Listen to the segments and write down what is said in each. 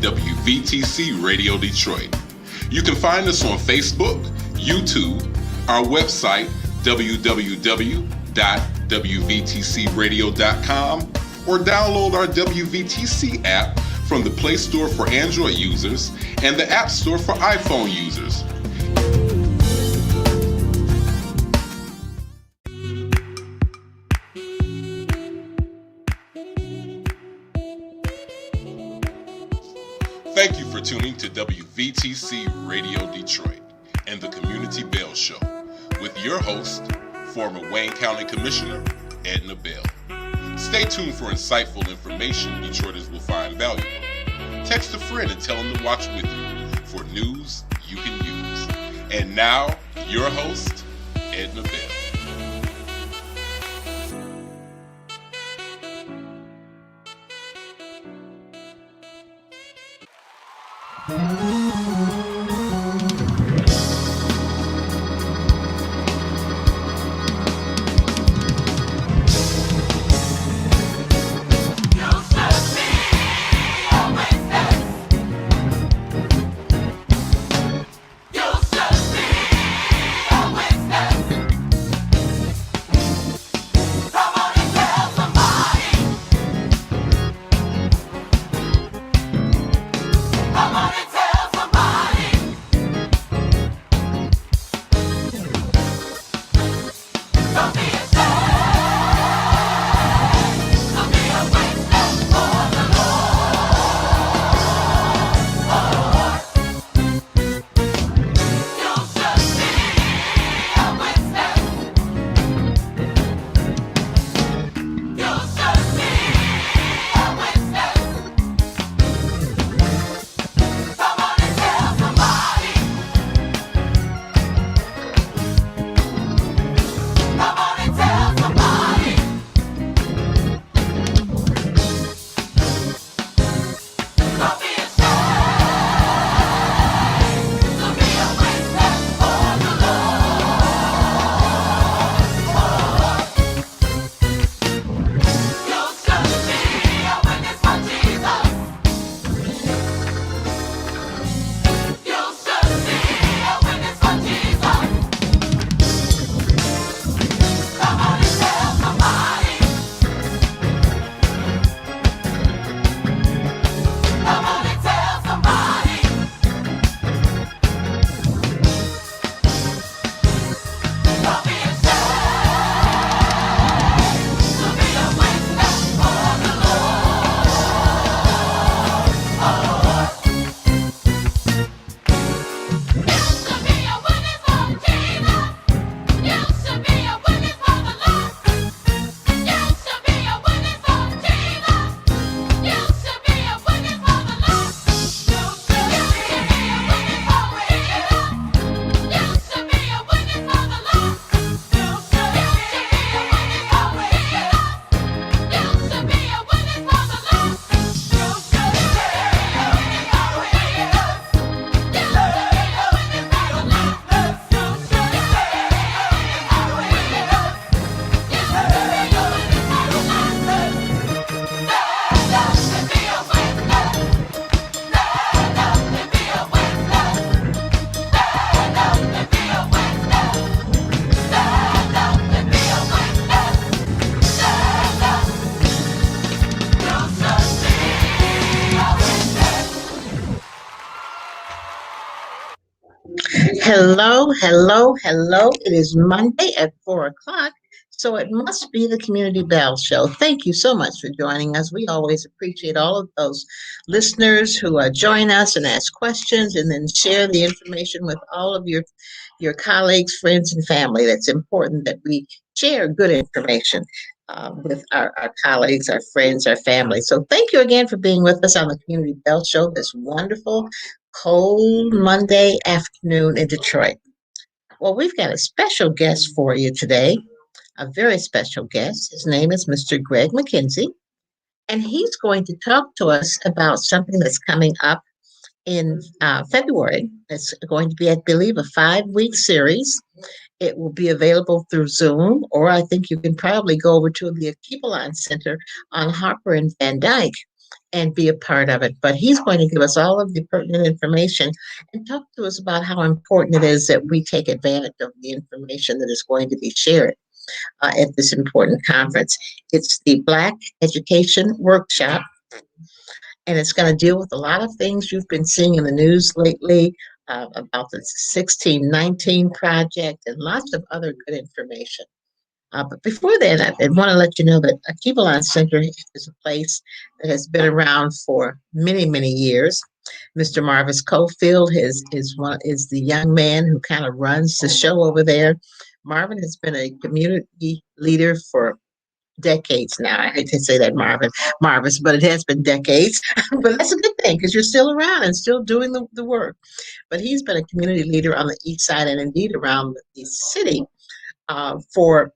WVTC Radio Detroit. You can find us on Facebook, YouTube, our website, www.wvtcradio.com, or download our WVTC app from the Play Store for Android users and the App Store for iPhone users. Thank you for tuning to WVTC Radio Detroit and the Community Bell Show with your host, former Wayne County Commissioner Edna Bell. Stay tuned for insightful information Detroiters will find valuable. Text a friend and tell them to watch with you for news you can use. And now, your host, Edna Bell. Hello, hello, hello. It is Monday at 4 o'clock, so it must be the Community Bell Show. Thank you so much for joining us. We always appreciate all of those listeners who join us and ask questions and then share the information with all of your colleagues, friends, and family. That's important that we share good information with our colleagues, our friends, our family. So thank you again for being with us on the Community Bell Show this wonderful cold Monday afternoon in Detroit. Well, we've got a special guest for you today, a very special guest. His name is Mr. Greg McKenzie, and he's going to talk to us about something that's coming up in February. It's going to be, I believe, a 5-week series. It will be available through Zoom, or I think you can probably go over to the Keepalon Center on Harper and Van Dyke. and be a part of it. But he's going to give us all of the pertinent information and talk to us about how important it is that we take advantage of the information that is going to be shared at this important conference. It's the Black Education Workshop, and it's going to deal with a lot of things you've been seeing in the news lately about the 1619 project and lots of other good information. But before that, I want to let you know that Akibalon Center is a place that has been around for many, many years. Mr. Marvis Cofield is the young man who kind of runs the show over there. Marvin has been a community leader for decades now. I hate to say that, Marvis, but it has been decades. But that's a good thing because you're still around and still doing the work. But he's been a community leader on the east side and indeed around the city for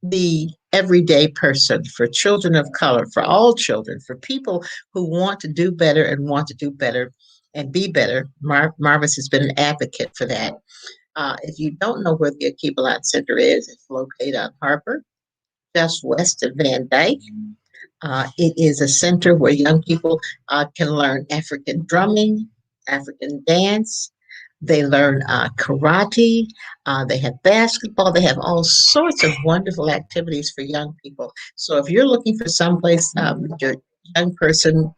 the everyday person, for children of color, for all children, for people who want to do better and want to do better and be better. Marvis has been an advocate for that. If you don't know where the Akibalon Center is, it's located on Harper, just west of Van Dyke. It is a center where young people can learn African drumming, African dance. They learn karate. They have basketball. They have all sorts of wonderful activities for young people. So if you're looking for someplace your young person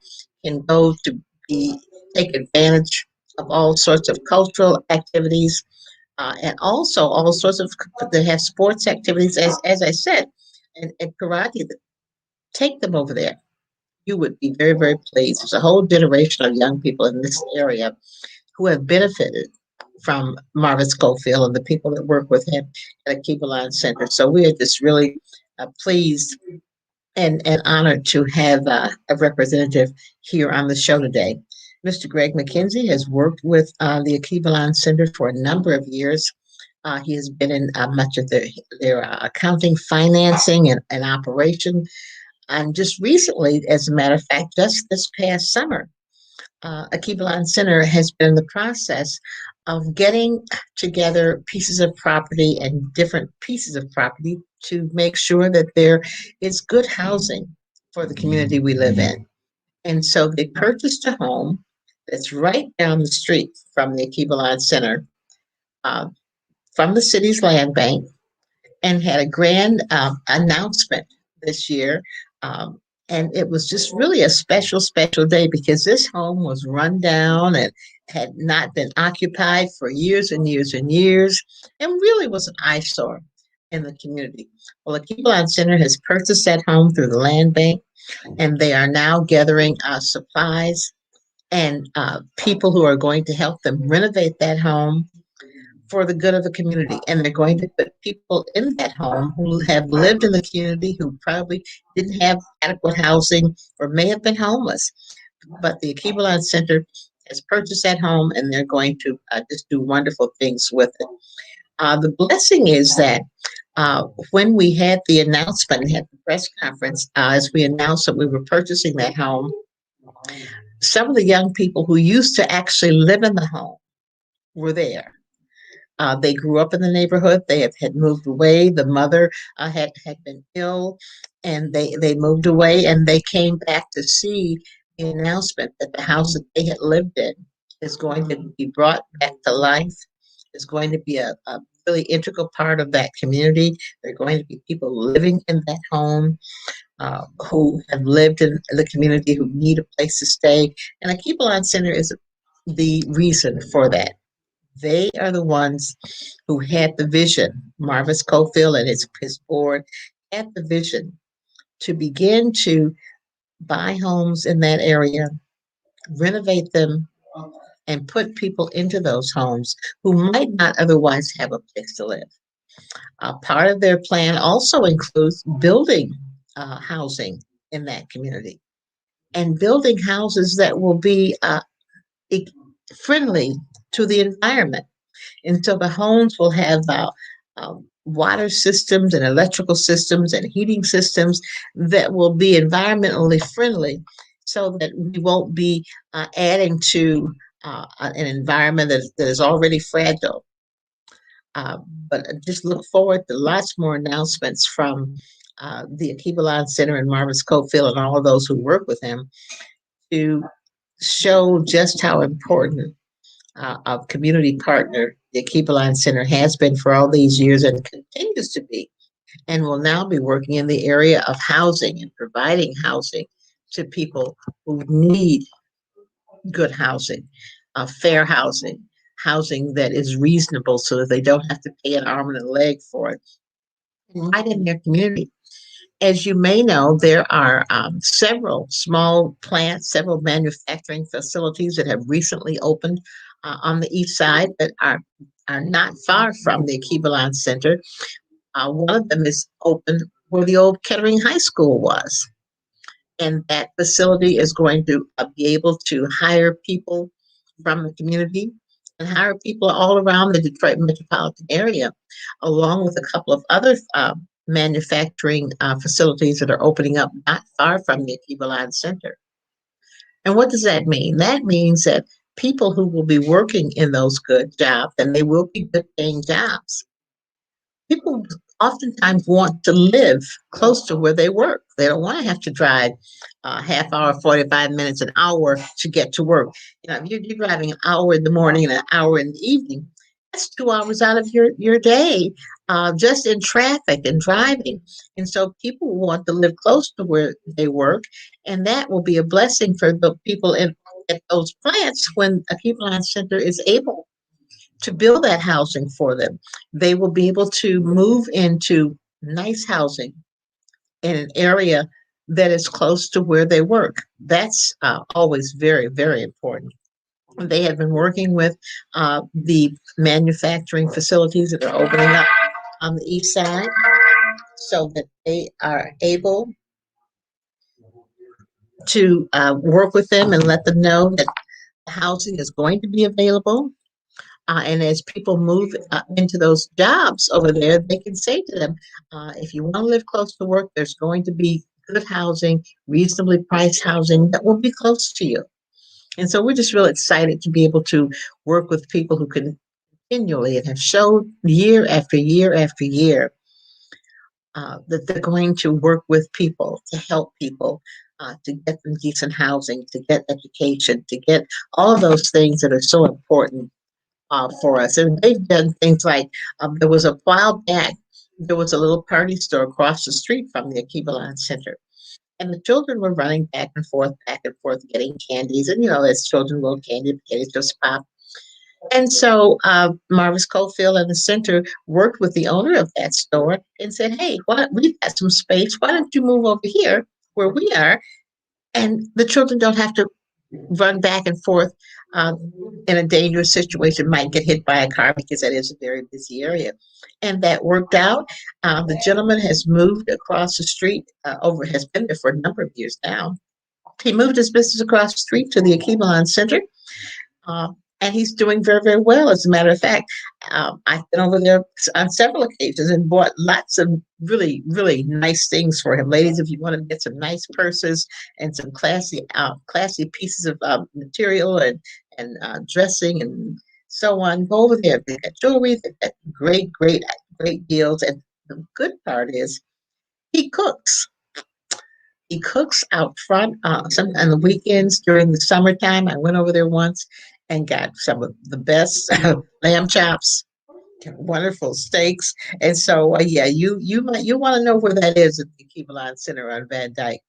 can go to be take advantage of all sorts of cultural activities, and also all sorts of they have sports activities, as I said, and karate. Take them over there. You would be very, very pleased. There's a whole generation of young people in this area who have benefited from Marvis Schofield and the people that work with him at Akibalon Center. So we are just really pleased and honored to have a representative here on the show today. Mr. Greg McKenzie has worked with the Akibalon Center for a number of years. He has been in much of their accounting, financing, and operation. And just recently, as a matter of fact, just this past summer, Akibalon Center has been in the process of getting together pieces of property and different pieces of property to make sure that there is good housing for the community we live in. And so they purchased a home that's right down the street from the Akibalon Center, uh, from the city's land bank, and had a grand announcement this year. Um, and it was just really a special, special day because this home was run down and had not been occupied for years and years and years, and really was an eyesore in the community. Well, the Keebline Center has purchased that home through the land bank, and they are now gathering supplies and people who are going to help them renovate that home for the good of the community. And they're going to put people in that home who have lived in the community who probably didn't have adequate housing or may have been homeless. But the Keebline Center has purchased that home and they're going to just do wonderful things with it. The blessing is that when we had the announcement, had the press conference, as we announced that we were purchasing that home, some of the young people who used to actually live in the home were there. They grew up in the neighborhood. They had moved away. The mother had been ill, and they moved away, and they came back to see the announcement that the house that they had lived in is going to be brought back to life. Is going to be a really integral part of that community. There are going to be people living in that home who have lived in the community who need a place to stay. And a Keep Alive Center is the reason for that. They are the ones who had the vision. Marvis Cofield and his board had the vision to begin to buy homes in that area, renovate them, and put people into those homes who might not otherwise have a place to live. Part of their plan also includes building housing in that community and building houses that will be friendly to the environment. And so the homes will have water systems and electrical systems and heating systems that will be environmentally friendly so that we won't be adding to an environment that is already fragile. But just look forward to lots more announcements from the Akibalon Center and Marvis Cofield and all of those who work with him to show just how important a community partner the Akibalon Center has been for all these years and continues to be, and will now be working in the area of housing and providing housing to people who need good housing, fair housing, housing that is reasonable so that they don't have to pay an arm and a leg for it, right in their community. As you may know, there are several small plants, several manufacturing facilities that have recently opened on the east side that are not far from the Akibalon Center. One of them is open where the old Kettering High School was. And that facility is going to be able to hire people from the community and hire people all around the Detroit metropolitan area, along with a couple of other manufacturing facilities that are opening up not far from the Akibalon Center. And what does that mean? That means that people who will be working in those good jobs, and they will be good paying jobs, people oftentimes want to live close to where they work. They don't want to have to drive a half hour, 45 minutes, an hour to get to work. You know, if you're driving an hour in the morning and an hour in the evening, that's 2 hours out of your day just in traffic and driving. And so people want to live close to where they work, and that will be a blessing for the people at those plants when a People Center is able to build that housing for them. They will be able to move into nice housing in an area that is close to where they work. That's always very, very important. They have been working with the manufacturing facilities that are opening up on the east side so that they are able to work with them and let them know that housing is going to be available. And as people move into those jobs over there, they can say to them, if you want to live close to work, there's going to be good housing, reasonably priced housing that will be close to you. And so we're just real excited to be able to work with people who can continually and have showed year after year after year that they're going to work with people to help people to get them decent housing, to get education, to get all of those things that are so important for us. And they've done things like there was a while back, there was a little party store across the street from the Akibalon Center. And the children were running back and forth, getting candies. And, you know, as children will, candy, potatoes just pop. And so Marvis Cofield and the center worked with the owner of that store and said, hey, we've got some space. Why don't you move over here where we are? And the children don't have to run back and forth in a dangerous situation, might get hit by a car because that is a very busy area. And that worked out. The gentleman has moved across the street has been there for a number of years now. He moved his business across the street to the Akibalon Center. Uh, and he's doing very, very well. As a matter of fact, I've been over there on several occasions and bought lots of really, really nice things for him. Ladies, if you want to get some nice purses and some classy pieces of material and dressing and so on, go over there. They've got jewelry. They've got great, great, great deals. And the good part is he cooks. He cooks out front some on the weekends during the summertime. I went over there once and got some of the best lamb chops, wonderful steaks. And so, yeah, you want to know where that is at the Kivalon Center on Van Dyke,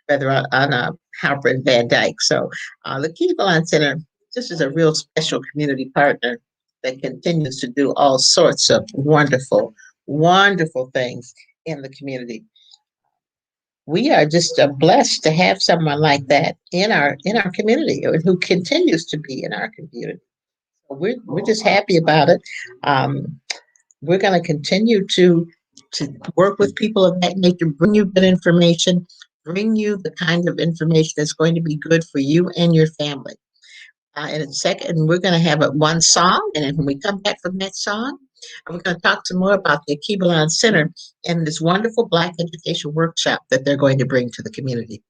rather on Harper and Van Dyke. So, the Kivalon Center, this is a real special community partner that continues to do all sorts of wonderful, wonderful things in the community. We are just blessed to have someone like that in our community, or who continues to be in our community. So we're just happy about it. Um, we're going to continue to work with people of that nature, bring you good information, bring you the kind of information that's going to be good for you and your family. In a second, we're going to have one song, and then when we come back from that song, we're going to talk some more about the Akibalon Center and this wonderful Black education workshop that they're going to bring to the community.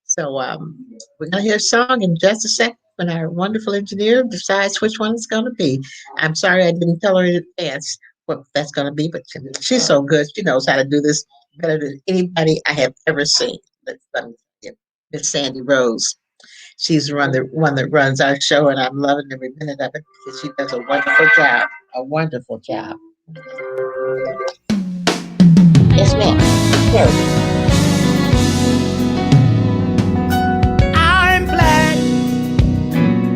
So we're going to hear a song in just a second when our wonderful engineer decides which one it's going to be. I'm sorry I didn't tell her in advance what that's going to be, but she's so good. She knows how to do this better than anybody I have ever seen. Let me tell you, Miss Sandy Rose. She's the one that runs our show, and I'm loving every minute of it because she does a wonderful job. A wonderful job. Yes, ma'am. Sure. I'm black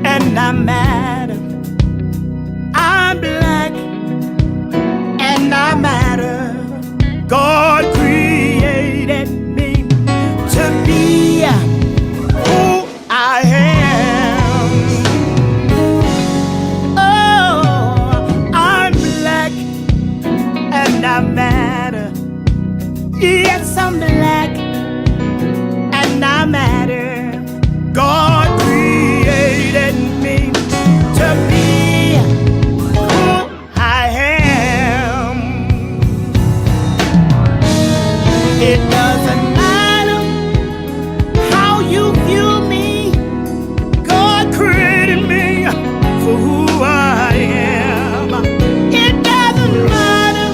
and I'm mad. I'm black and I matter. God created me to be who I am. Oh, I'm black and I matter. Yes, I'm black and I matter. God created me to be who I am. It doesn't matter how you view me. God created me for who I am. It doesn't matter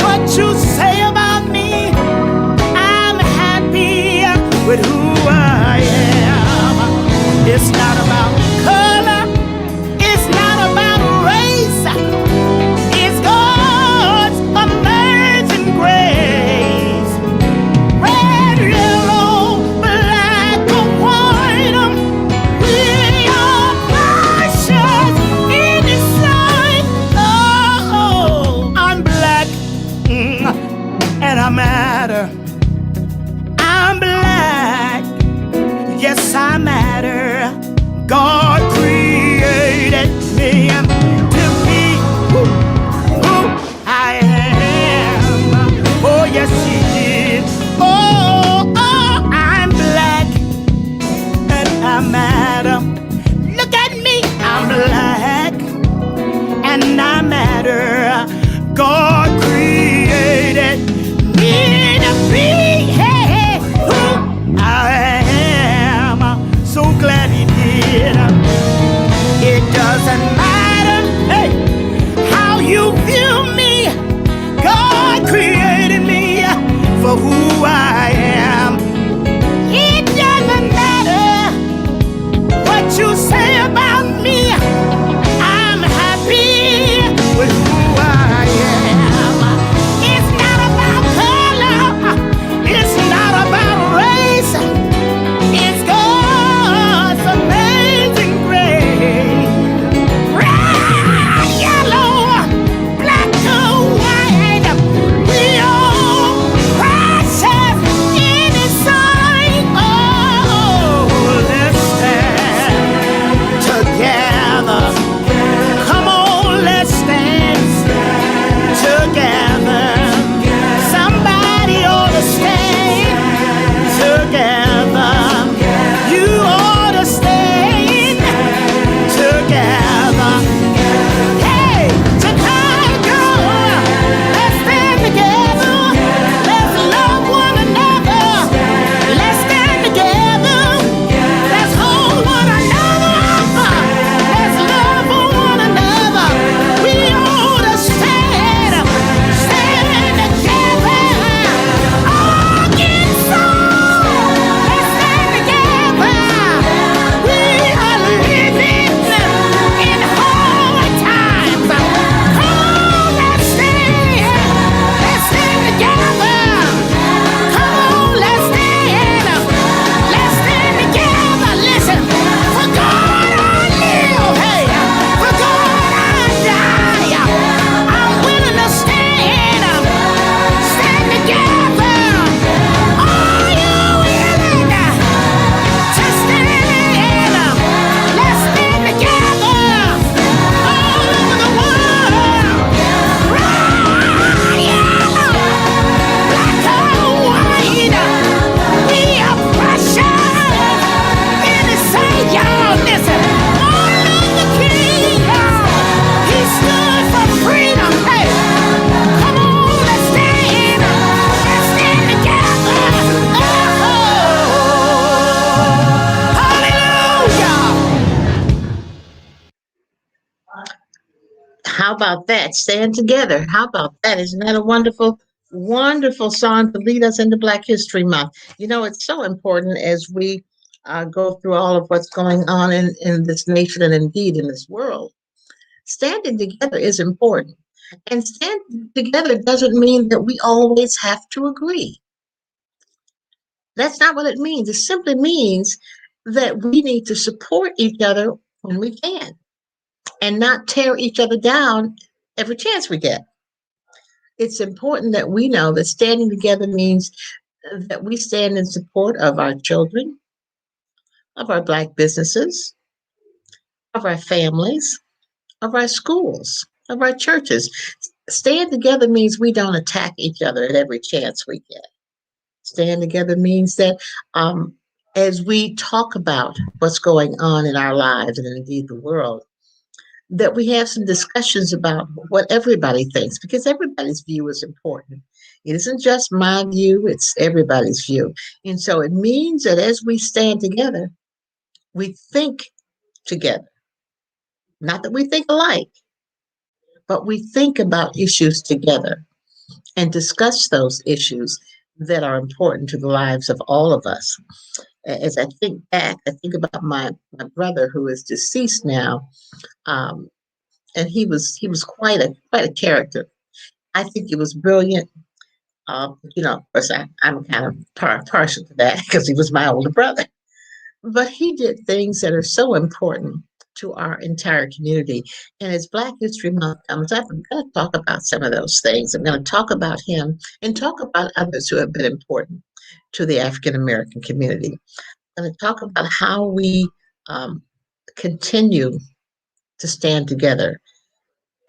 what you say about me. I'm happy with who I am. It's not about color. It's not about race. It's God's amazing grace. Red, yellow, black, or white, we are precious in His sight. Oh, I'm black, and I matter. I'm black, yes I matter. God created me to be who I am. Oh yes He did. Oh, I'm black and I matter. Look at me, I'm black and I matter. God created me to be who I am. So glad He did. It doesn't matter, hey, how you view me. God created me for who I am. It doesn't matter what you say about me. I'm happy with who I am. It's not about color. It's not about race. It's God's amazing grace. Red, yellow, black or white, we all precious in His sight. Oh, let's stand together. Come on, let's stand together. Somebody ought to stand together. You ought to stand together. Hey, Chicago, let's stand together. Let's love one another. Let's stand together. Let's hold one another up. Let's love one another. We ought to stand together. Against all, let's stand together. We are living in hard times. Come on, let's stand together. Come on, let's stand together. Listen, for God I live, hey, for God I die. I'm willing to stand together. Are you willing to stand? Let's stand together all over the world. Red, yellow, black or white, we are precious in His sight, y'all. Listen, Martin Luther King, he stood for freedom. Hey, come on, let's stand together. Oh, hallelujah. How about that? Stand together. How about that? Isn't that a wonderful Wonderful song to lead us into Black History Month. You know, it's so important as we go through all of what's going on in this nation and indeed in this world. Standing together is important. And standing together doesn't mean that we always have to agree. That's not what it means. It simply means that we need to support each other when we can and not tear each other down every chance we get. It's important that we know that standing together means that we stand in support of our children, of our Black businesses, of our families, of our schools, of our churches. Stand together means we don't attack each other at every chance we get. Stand together means that as we talk about what's going on in our lives and indeed the world, that we have some discussions about what everybody thinks, because everybody's view is important. It isn't just my view, it's everybody's view. And so it means that as we stand together, we think together. Not that we think alike, but we think about issues together and discuss those issues that are important to the lives of all of us. As I think back, I think about my brother who is deceased now, and he was quite a character. I think he was brilliant. Of course, I'm kind of partial to that because he was my older brother. But he did things that are so important to our entire community. And as Black History Month comes up, I'm going to talk about some of those things. I'm going to talk about him and talk about others who have been important to the African American community. I'm going to talk about how we continue to stand together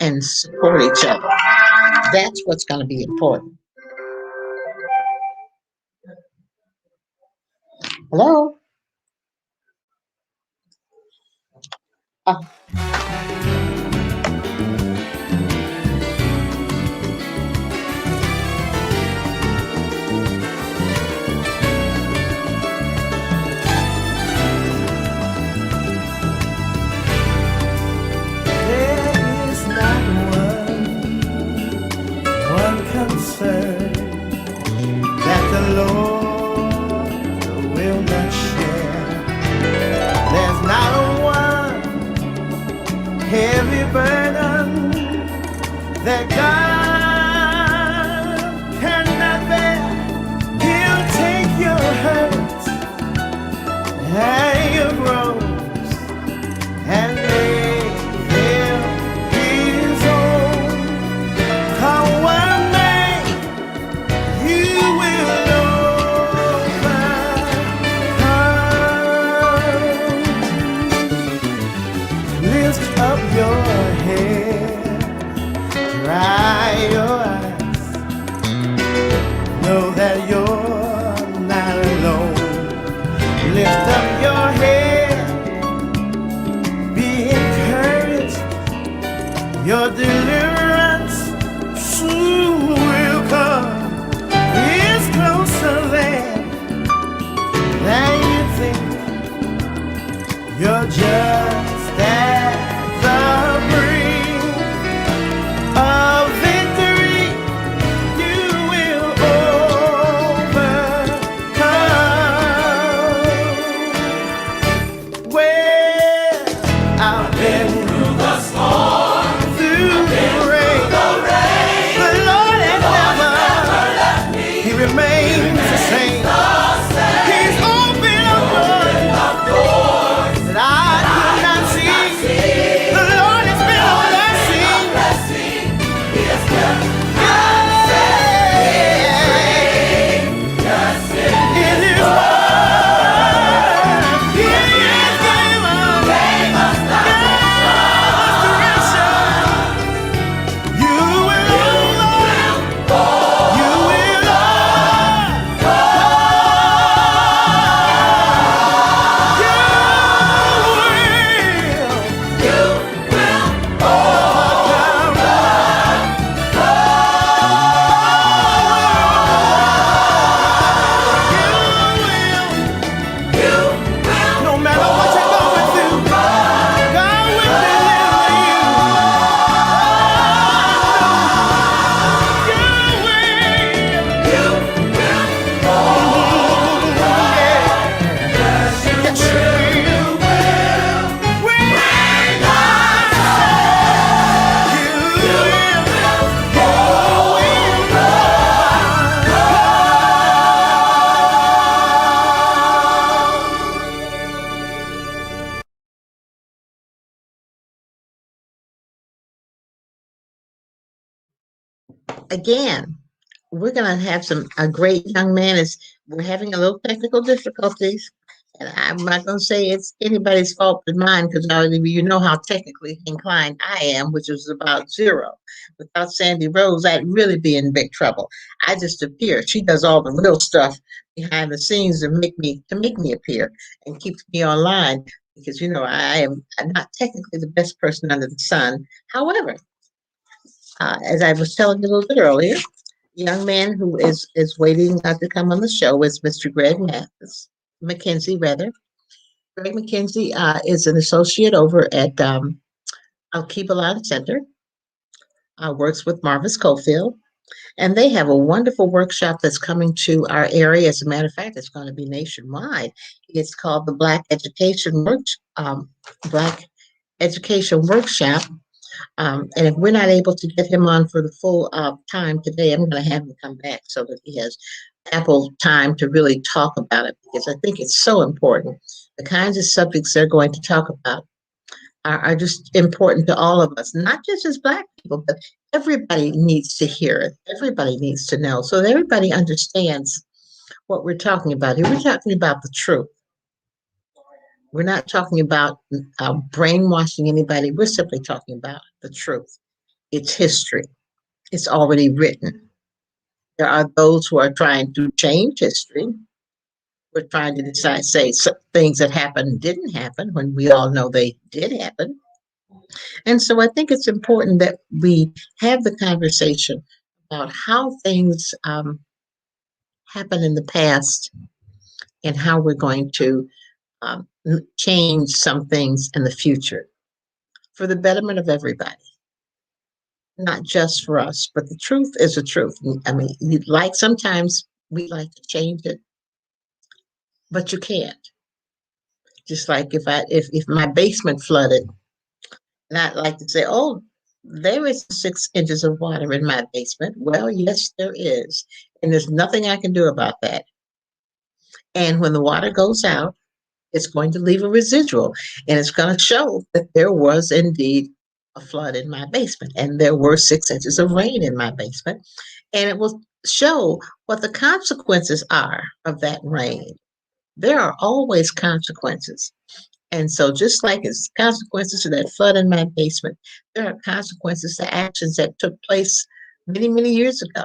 and support each other. That's what's going to be important. Hello? Uh, There is not one concern that the Lord will not share. There's not one heavy burden that God cannot bear. He'll take your hurts and your groans and make them his own. Come one day you will overcome. Lift up your head, dry your eyes, know that you're not alone. Lift up your head, be encouraged, your deliverance soon will come. It's closer than you think. You're just at the brink of victory. You will overcome. Well, I've been through the storm, through the rain. The Lord has never left me. He remains the same. He's opened up doors that I again, we're going to have a great young man. Is We're having a little technical difficulties, and I'm not going to say it's anybody's fault but mine because you know how technically inclined I am, which is about zero. Without Sandy Rose, I'd really be in big trouble. I just appear. She does all the real stuff behind the scenes to make me appear and keeps me online because I'm not technically the best person under the sun. However, as I was telling you a little bit earlier, the young man who is waiting to come on the show is Mr. Greg Mathis, McKenzie, rather. Greg McKenzie is an associate over at Alkeebalad Center, works with Marvis Cofield, and they have a wonderful workshop that's coming to our area. As a matter of fact, it's going to be nationwide. It's called the Black Education Workshop. And if we're not able to get him on for the full time today, I'm going to have him come back so that he has ample time to really talk about it because I think it's so important. The kinds of subjects they're going to talk about are just important to all of us, not just as Black people, but everybody needs to hear it. Everybody needs to know so that everybody understands what we're talking about here. We're talking about the truth. We're not talking about brainwashing anybody. We're simply talking about the truth. It's history. It's already written. There are those who are trying to change history. We're trying to say things that happened didn't happen when we all know they did happen. And so I think it's important that we have the conversation about how things happen in the past and how we're going to change some things in the future for the betterment of everybody, not just for us. But the truth is the truth. I mean, sometimes we like to change it, but you can't. Just like if my basement flooded, and I'd like to say, oh, there is 6 inches of water in my basement. Well, yes, there is. And there's nothing I can do about that. And when the water goes out, it's going to leave a residual and it's going to show that there was indeed a flood in my basement and there were 6 inches of rain in my basement. And it will show what the consequences are of that rain. There are always consequences. And so, just like it's consequences to that flood in my basement, there are consequences to actions that took place many, many years ago.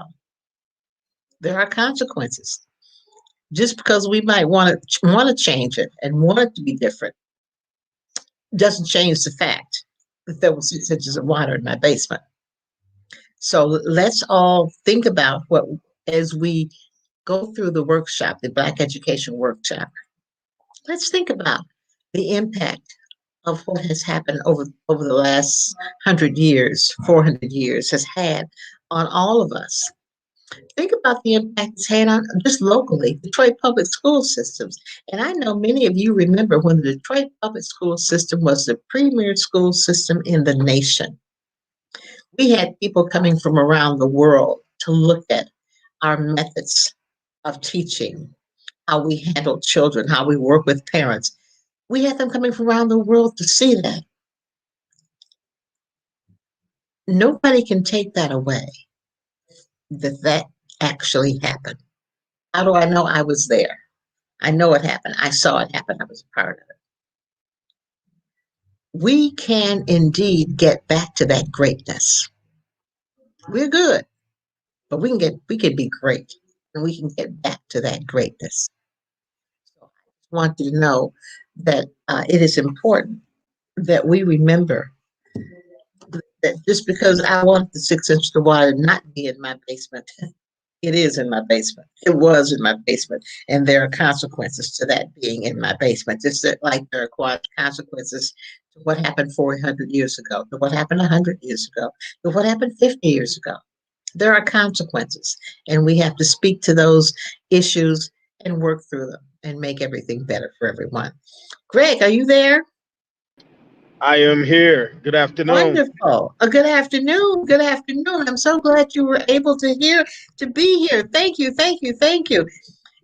There are consequences. Just because we might want to change it and want it to be different, doesn't change the fact that there was 6 inches of water in my basement. So let's all think about as we go through the workshop, the Black Education Workshop. Let's think about the impact of what has happened over the last 100 years, 400 years has had on all of us. Think about the impact it's had on just locally, Detroit public school systems. And I know many of you remember when the Detroit public school system was the premier school system in the nation. We had people coming from around the world to look at our methods of teaching, how we handle children, how we work with parents. We had them coming from around the world to see that. Nobody can take that away, that actually happened. How do I know? I was there? I know it happened. I saw it happen. I was a part of it. We can indeed get back to that greatness. We're good, but we can be great, and we can get back to that greatness. So I want you to know that it is important that we remember that just because I want the 6 inches of water not be in my basement, it is in my basement. It was in my basement. And there are consequences to that being in my basement, just like there are consequences to what happened 400 years ago, to what happened 100 years ago, to what happened 50 years ago. There are consequences, and we have to speak to those issues and work through them and make everything better for everyone. Greg, are you there? I am here. Good afternoon. Wonderful. Good afternoon. Good afternoon. I'm so glad you were able to be here. Thank you. Thank you. Thank you.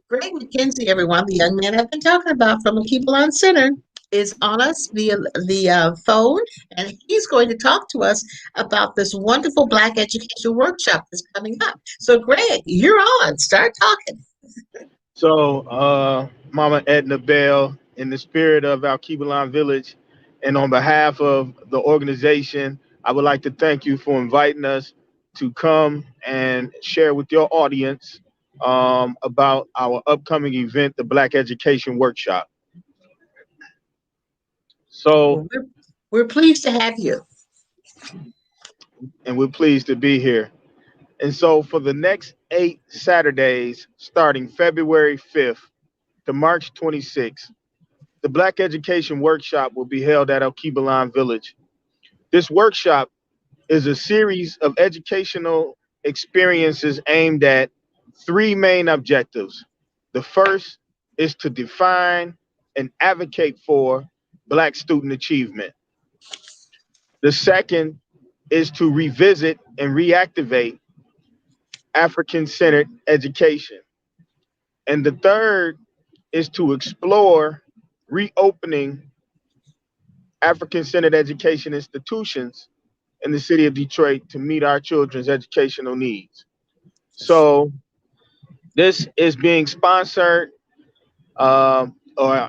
Greg McKenzie, everyone, the young man I've been talking about from the People on Center. is on us via the phone, and he's going to talk to us about this wonderful Black Education Workshop that's coming up. So, Greg, you're on. Start talking. So, Mama Edna Bell, in the spirit of our Kibalan Village, and on behalf of the organization, I would like to thank you for inviting us to come and share with your audience about our upcoming event, the Black Education Workshop. So, Well, we're pleased to have you. and we're pleased to be here. And so, for the next 8 Saturdays, starting February 5th to March 26th, the Black Education Workshop will be held at Al Village. This workshop is a series of educational experiences aimed at three main objectives. The first is to define and advocate for Black student achievement. The second is to revisit and reactivate African centered education. And the third is to explore reopening African centered education institutions in the city of Detroit to meet our children's educational needs. So, this is being sponsored, or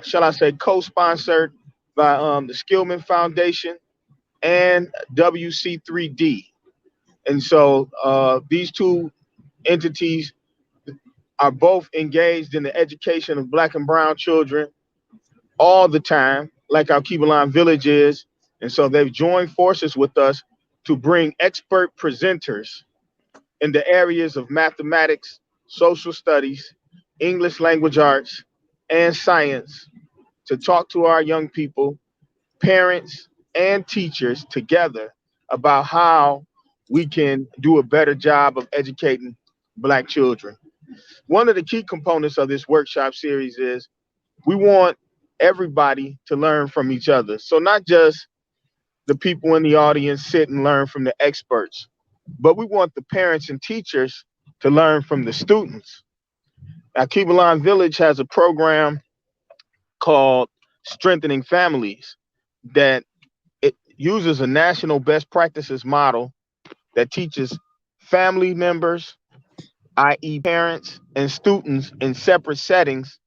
shall I say, co sponsored by the Skillman Foundation and WC3D. And so, these two entities are both engaged in the education of Black and Brown children all the time, like our Kibalan Village is. And so they've joined forces with us to bring expert presenters in the areas of mathematics, social studies, English language arts, and science to talk to our young people, parents, and teachers together about how we can do a better job of educating Black children. One of the key components of this workshop series is we want everybody to learn from each other. So not just the people in the audience sit and learn from the experts, but we want the parents and teachers to learn from the students. Now, Kibalan Village has a program called Strengthening Families that it uses a national best practices model that teaches family members, i.e., parents and students, in separate settings,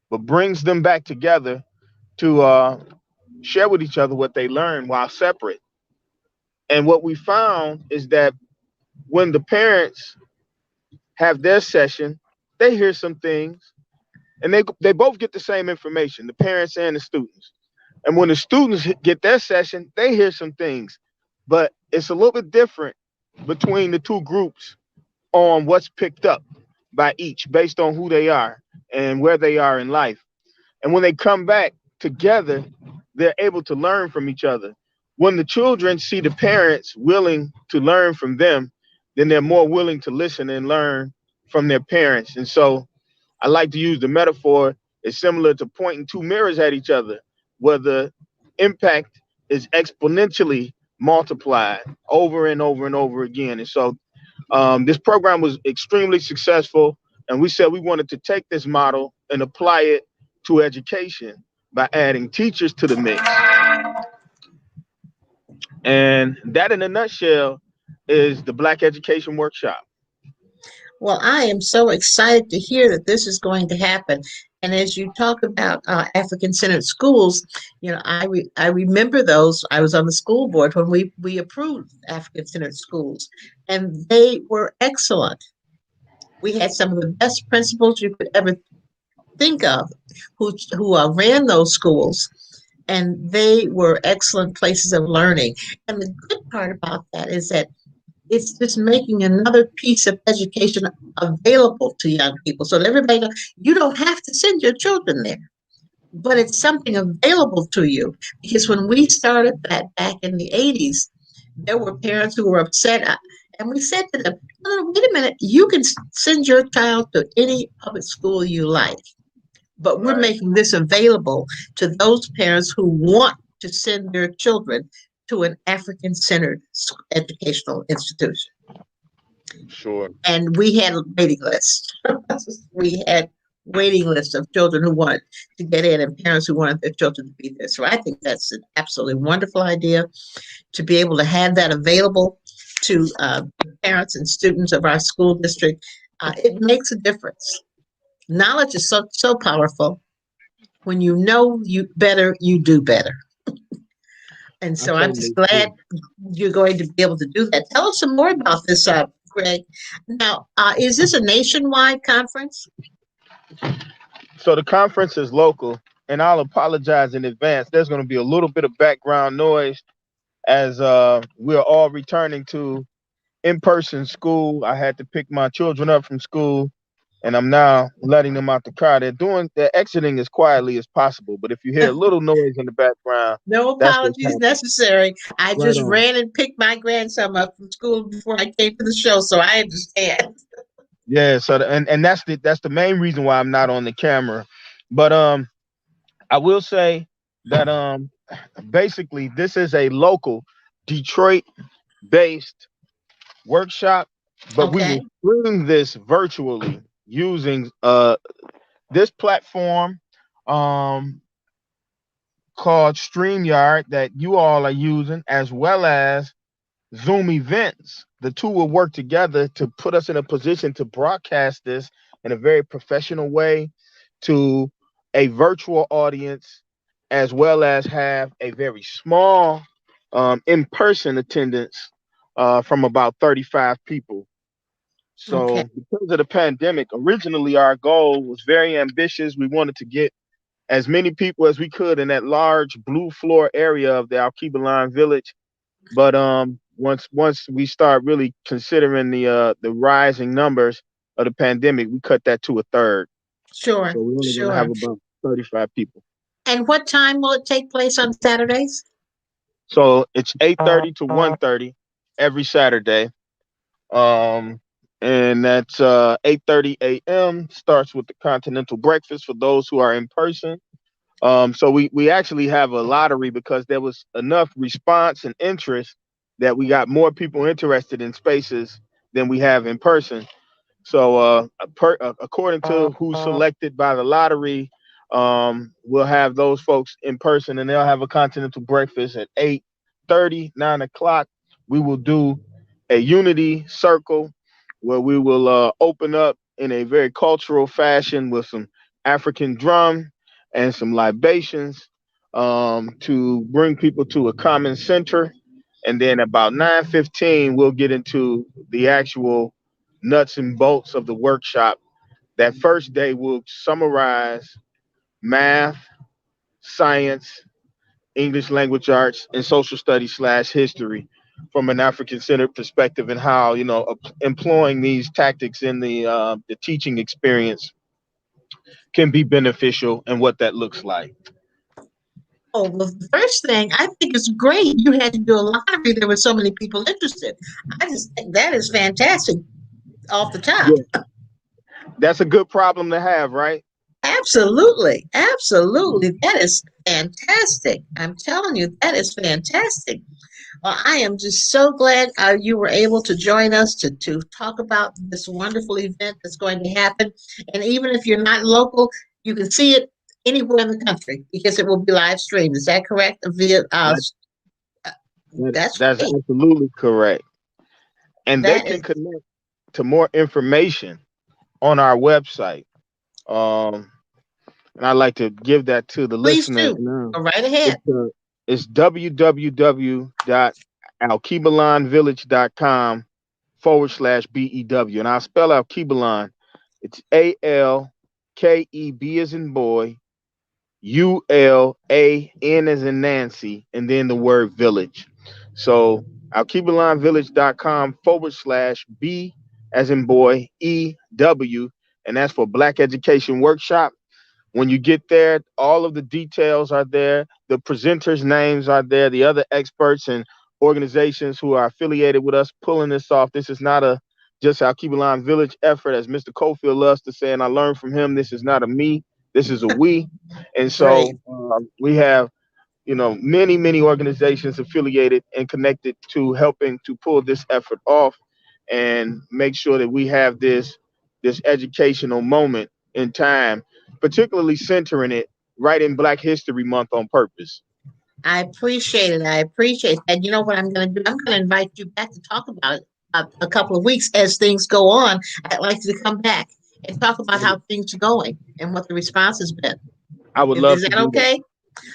but brings them back together to share with each other what they learned while separate. And what we found is that when the parents have their session, they hear some things, and they both get the same information, the parents and the students. And when the students get their session, they hear some things, but it's a little bit different between the two groups on what's picked up by each based on who they are and where they are in life. And when they come back together, they're able to learn from each other. When the children see the parents willing to learn from them, then they're more willing to listen and learn from their parents. And so I like to use the metaphor, it's similar to pointing two mirrors at each other, where the impact is exponentially multiplied over and over and over again. And so this program was extremely successful, and we said we wanted to take this model and apply it to education by adding teachers to the mix. And that, in a nutshell, is the Black Education Workshop. Well, I am so excited to hear that this is going to happen. And as you talk about African-centered schools, I remember those. I was on the school board when we approved African-centered schools, and they were excellent. We had some of the best principals you could ever think of who ran those schools, and they were excellent places of learning. And the good part about that is that it's just making another piece of education available to young people. So that everybody knows you don't have to send your children there, but it's something available to you. Because when we started that back in the 80s, there were parents who were upset. And we said to them, no, wait a minute, you can send your child to any public school you like, but we're making this available to those parents who want to send their children to an African-centered educational institution. Sure. And we had waiting lists. We had waiting list of children who wanted to get in and parents who wanted their children to be there. So I think that's an absolutely wonderful idea to be able to have that available to parents and students of our school district. It makes a difference. Knowledge is so powerful. When you know you better, you do better. And I so I'm just totally glad agree. you're going to be able to do that. Tell us some more about this, Greg. Now, is this a nationwide conference? So the conference is local, and I'll apologize in advance. There's going to be a little bit of background noise as we're all returning to in-person school. I had to pick my children up from school, and I'm now letting them out the car. They're exiting as quietly as possible. But if you hear a little noise in the background, No that's what's apologies happening. necessary. I Right just on. ran and picked my grandson up from school before I came to the show, so I understand. Yeah. So and that's the main reason why I'm not on the camera. But I will say that basically this is a local Detroit based workshop, but we Okay. will stream this virtually using this platform um called StreamYard that you all are using, as well as Zoom events. The two will work together to put us in a position to broadcast this in a very professional way to a virtual audience, as well as have a very small in-person attendance from about 35 people. Okay. So, because of the pandemic, originally our goal was very ambitious. We wanted to get as many people as we could in that large blue floor area of the Alkebalan Village. But once we start really considering the rising numbers of the pandemic, we cut that to a third. Sure. So we're only going to have Sure. about 35 people. And what time will it take place on Saturdays? So it's 8:30 to 1:30 every Saturday. Um, and that's 8:30 a.m. starts with the continental breakfast for those who are in person. So we actually have a lottery because there was enough response and interest that we got more people interested in spaces than we have in person. So, according to who's selected by the lottery, we'll have those folks in person, and they'll have a continental breakfast at 8:30, 9 o'clock. We will do a unity circle where we will open up in a very cultural fashion with some African drum and some libations to bring people to a common center. And then about 9:15, we'll get into the actual nuts and bolts of the workshop. That first day will summarize math, science, English language arts, and social studies slash history from an African centered perspective, and how employing these tactics in the teaching experience can be beneficial, and what that looks like. Oh, well, the first thing I think it's great you had to do a lottery. There were so many people interested. I just think that is fantastic off the top. Yeah, that's a good problem to have, right? Absolutely. Absolutely. That is fantastic. I'm telling you, that is fantastic. Well, I am just so glad you were able to join us to talk about this wonderful event that's going to happen. And even if you're not local, you can see it anywhere in the country because it will be live streamed. Is that correct? That, That's that's great. absolutely correct. And they That can is, connect to more information on our website. Um, and I'd like to give that to the please listeners do. now. Go right ahead. It's www.alkebalanvillage.com/BEW. And I'll spell out Kebalan. It's ALKEB as in boy, ULAN as in Nancy, and then the word village. So alkebalanvillage.com/B as in boy, EW, and that's for Black Education Workshop. When you get there, all of the details are there. The presenters' names are there. The other experts and organizations who are affiliated with us pulling this off. This is not a just our Keep Village effort, as Mr. Cofield loves to say, and I learned from him. This is not a me. This is a we. And Great. so we have many organizations affiliated and connected to helping to pull this effort off and make sure that we have this educational moment in time, particularly centering it right in Black History Month on purpose. I appreciate it. I appreciate it. And you know what I'm going to do? I'm going to invite you back to talk about it a couple of weeks as things go on. I'd like you to come back and talk about how things are going and what the response has been. I would love Is to that do okay? that.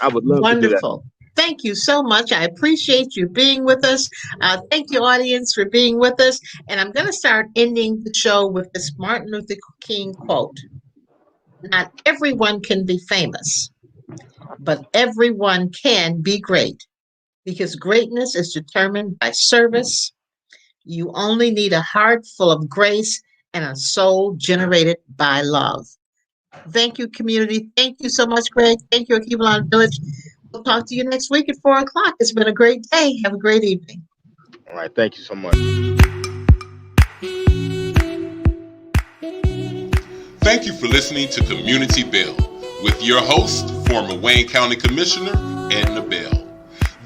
I would love to do that. Wonderful. Thank you so much. I appreciate you being with us. Thank you, audience, for being with us. And I'm going to start ending the show with this Martin Luther King quote. Not everyone can be famous, but everyone can be great, because greatness is determined by service. You only need a heart full of grace and a soul generated by love. Thank you, community. Thank you so much, Greg. Thank you, Akeebalon Village. We'll talk to you next week at 4 o'clock. It's been a great day. Have a great evening. All right. Thank you so much. Thank you for listening to Community Bell with your host, former Wayne County Commissioner Edna Bell.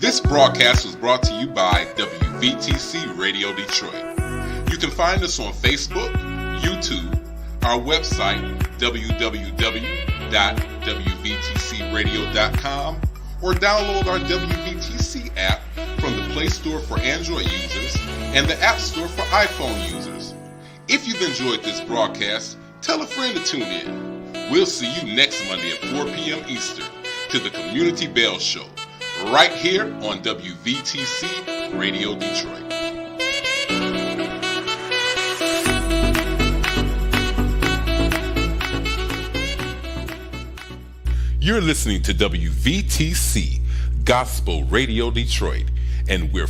This broadcast was brought to you by WVTC Radio Detroit. You can find us on Facebook, YouTube, our website, www.wvtcradio.com, or download our WVTC app from the Play Store for Android users and the App Store for iPhone users. If you've enjoyed this broadcast, tell a friend to tune in. We'll see you next Monday at 4 p.m. Eastern to the Community Bell Show, right here on WVTC Radio Detroit. You're listening to WVTC Gospel Radio Detroit, and we're